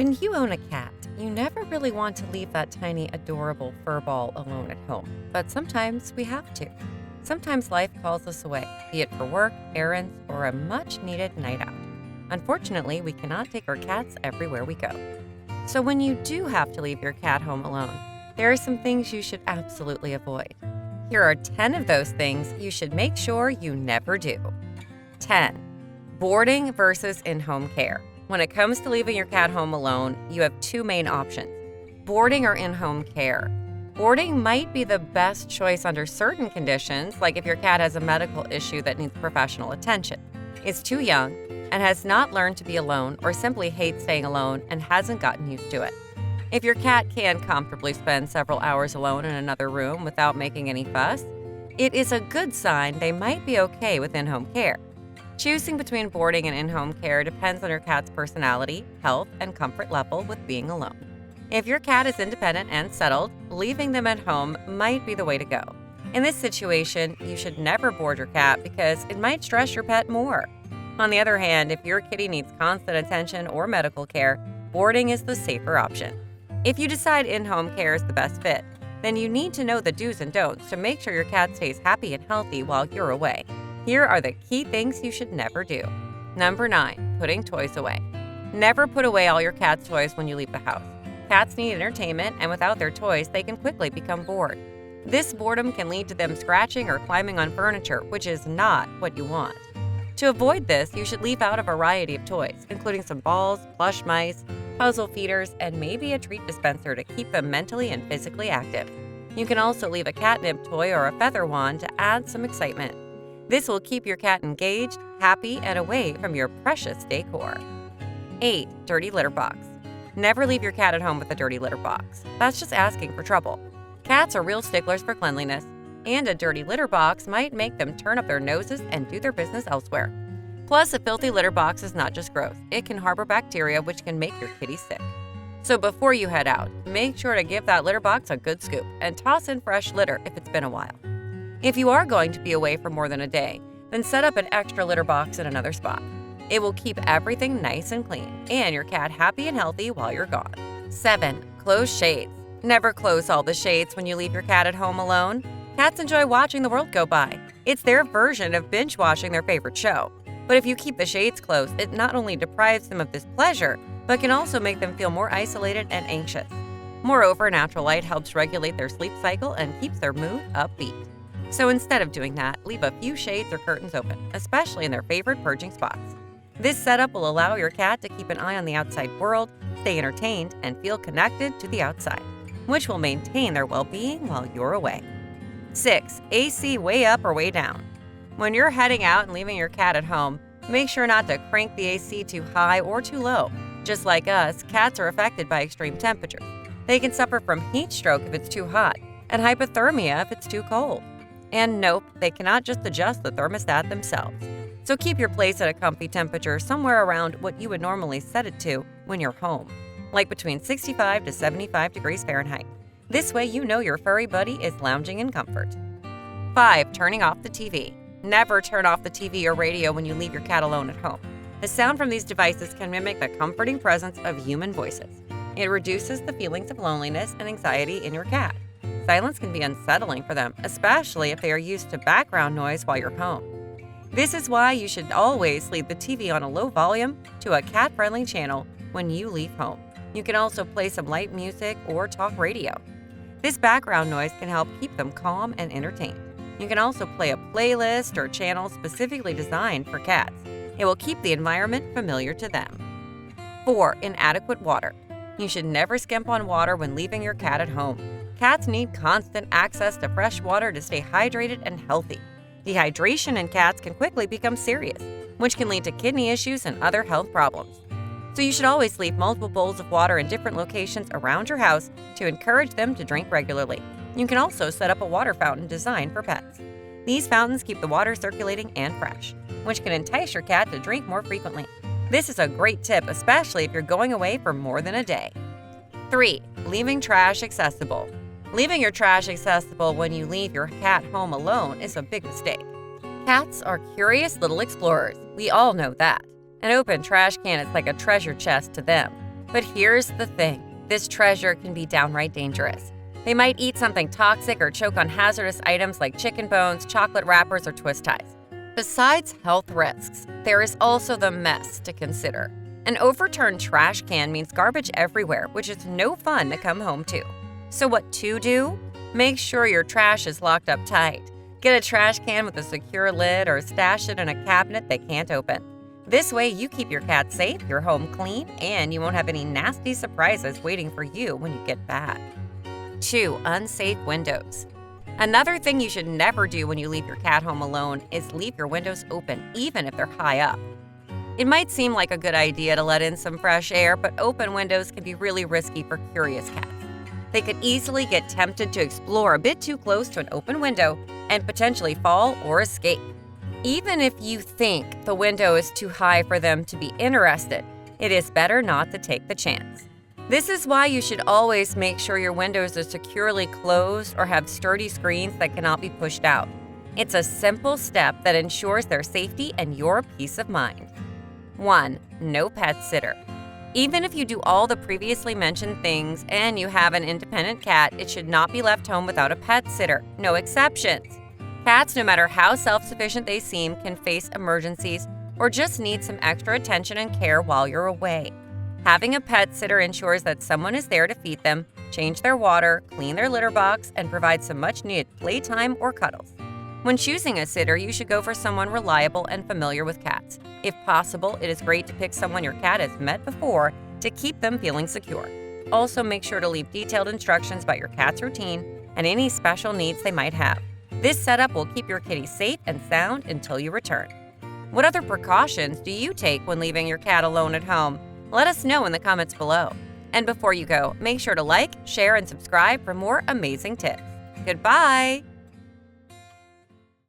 When you own a cat, you never really want to leave that tiny, adorable fur ball alone at home. But sometimes we have to. Sometimes life calls us away, be it for work, errands, or a much-needed night out. Unfortunately, we cannot take our cats everywhere we go. So when you do have to leave your cat home alone, there are some things you should absolutely avoid. Here are 10 of those things you should make sure you never do. 10. Boarding versus in-home care. When it comes to leaving your cat home alone, you have two main options: boarding or in-home care. Boarding might be the best choice under certain conditions, like if your cat has a medical issue that needs professional attention, is too young, and has not learned to be alone, or simply hates staying alone and hasn't gotten used to it. If your cat can comfortably spend several hours alone in another room without making any fuss, it is a good sign they might be okay with in-home care. Choosing between boarding and in-home care depends on your cat's personality, health, and comfort level with being alone. If your cat is independent and settled, leaving them at home might be the way to go. In this situation, you should never board your cat because it might stress your pet more. On the other hand, if your kitty needs constant attention or medical care, boarding is the safer option. If you decide in-home care is the best fit, then you need to know the do's and don'ts to make sure your cat stays happy and healthy while you're away. Here are the key things you should never do. Number 9, putting toys away. Never put away all your cat's toys when you leave the house. Cats need entertainment, and without their toys, they can quickly become bored. This boredom can lead to them scratching or climbing on furniture, which is not what you want. To avoid this, you should leave out a variety of toys, including some balls, plush mice, puzzle feeders, and maybe a treat dispenser to keep them mentally and physically active. You can also leave a catnip toy or a feather wand to add some excitement. This will keep your cat engaged, happy, and away from your precious decor. 8. Dirty litter box. Never leave your cat at home with a dirty litter box. That's just asking for trouble. Cats are real sticklers for cleanliness, and a dirty litter box might make them turn up their noses and do their business elsewhere. Plus, a filthy litter box is not just gross. It can harbor bacteria which can make your kitty sick. So before you head out, make sure to give that litter box a good scoop and toss in fresh litter if it's been a while. If you are going to be away for more than a day, then set up an extra litter box in another spot. It will keep everything nice and clean and your cat happy and healthy while you're gone. 7. Close shades. Never close all the shades when you leave your cat at home alone. Cats enjoy watching the world go by. It's their version of binge watching their favorite show. But if you keep the shades closed, it not only deprives them of this pleasure, but can also make them feel more isolated and anxious. Moreover, natural light helps regulate their sleep cycle and keeps their mood upbeat. So instead of doing that, leave a few shades or curtains open, especially in their favorite purging spots. This setup will allow your cat to keep an eye on the outside world, stay entertained, and feel connected to the outside, which will maintain their well-being while you're away. 6. AC way up or way down. When you're heading out and leaving your cat at home, make sure not to crank the AC too high or too low. Just like us, cats are affected by extreme temperatures. They can suffer from heat stroke if it's too hot, and hypothermia if it's too cold. And nope, they cannot just adjust the thermostat themselves. So keep your place at a comfy temperature somewhere around what you would normally set it to when you're home, like between 65 to 75 degrees Fahrenheit. This way you know your furry buddy is lounging in comfort. 5. Turning off the TV. Never turn off the TV or radio when you leave your cat alone at home. The sound from these devices can mimic the comforting presence of human voices. It reduces the feelings of loneliness and anxiety in your cat. Silence can be unsettling for them, especially if they are used to background noise while you're home. This is why you should always leave the TV on a low volume to a cat-friendly channel when you leave home. You can also play some light music or talk radio. This background noise can help keep them calm and entertained. You can also play a playlist or channel specifically designed for cats. It will keep the environment familiar to them. 4. Inadequate water. You should never skimp on water when leaving your cat at home. Cats need constant access to fresh water to stay hydrated and healthy. Dehydration in cats can quickly become serious, which can lead to kidney issues and other health problems. So you should always leave multiple bowls of water in different locations around your house to encourage them to drink regularly. You can also set up a water fountain designed for pets. These fountains keep the water circulating and fresh, which can entice your cat to drink more frequently. This is a great tip, especially if you're going away for more than a day. 3. Leaving trash accessible. Leaving your trash accessible when you leave your cat home alone is a big mistake. Cats are curious little explorers. We all know that. An open trash can is like a treasure chest to them. But here's the thing, this treasure can be downright dangerous. They might eat something toxic or choke on hazardous items like chicken bones, chocolate wrappers, or twist ties. Besides health risks, there is also the mess to consider. An overturned trash can means garbage everywhere, which is no fun to come home to. So what to do? Make sure your trash is locked up tight. Get a trash can with a secure lid or stash it in a cabinet they can't open. This way you keep your cat safe, your home clean, and you won't have any nasty surprises waiting for you when you get back. 2. Unsafe windows. Another thing you should never do when you leave your cat home alone is leave your windows open, even if they're high up. It might seem like a good idea to let in some fresh air, but open windows can be really risky for curious cats. They could easily get tempted to explore a bit too close to an open window and potentially fall or escape. Even if you think the window is too high for them to be interested, it is better not to take the chance. This is why you should always make sure your windows are securely closed or have sturdy screens that cannot be pushed out. It's a simple step that ensures their safety and your peace of mind. 1. No pet sitter. Even if you do all the previously mentioned things and you have an independent cat, it should not be left home without a pet sitter. No exceptions. Cats, no matter how self-sufficient they seem, can face emergencies or just need some extra attention and care while you're away. Having a pet sitter ensures that someone is there to feed them, change their water, clean their litter box, and provide some much-needed playtime or cuddles. When choosing a sitter, you should go for someone reliable and familiar with cats. If possible, it is great to pick someone your cat has met before to keep them feeling secure. Also, make sure to leave detailed instructions about your cat's routine and any special needs they might have. This setup will keep your kitty safe and sound until you return. What other precautions do you take when leaving your cat alone at home? Let us know in the comments below. And before you go, make sure to like, share, and subscribe for more amazing tips. Goodbye!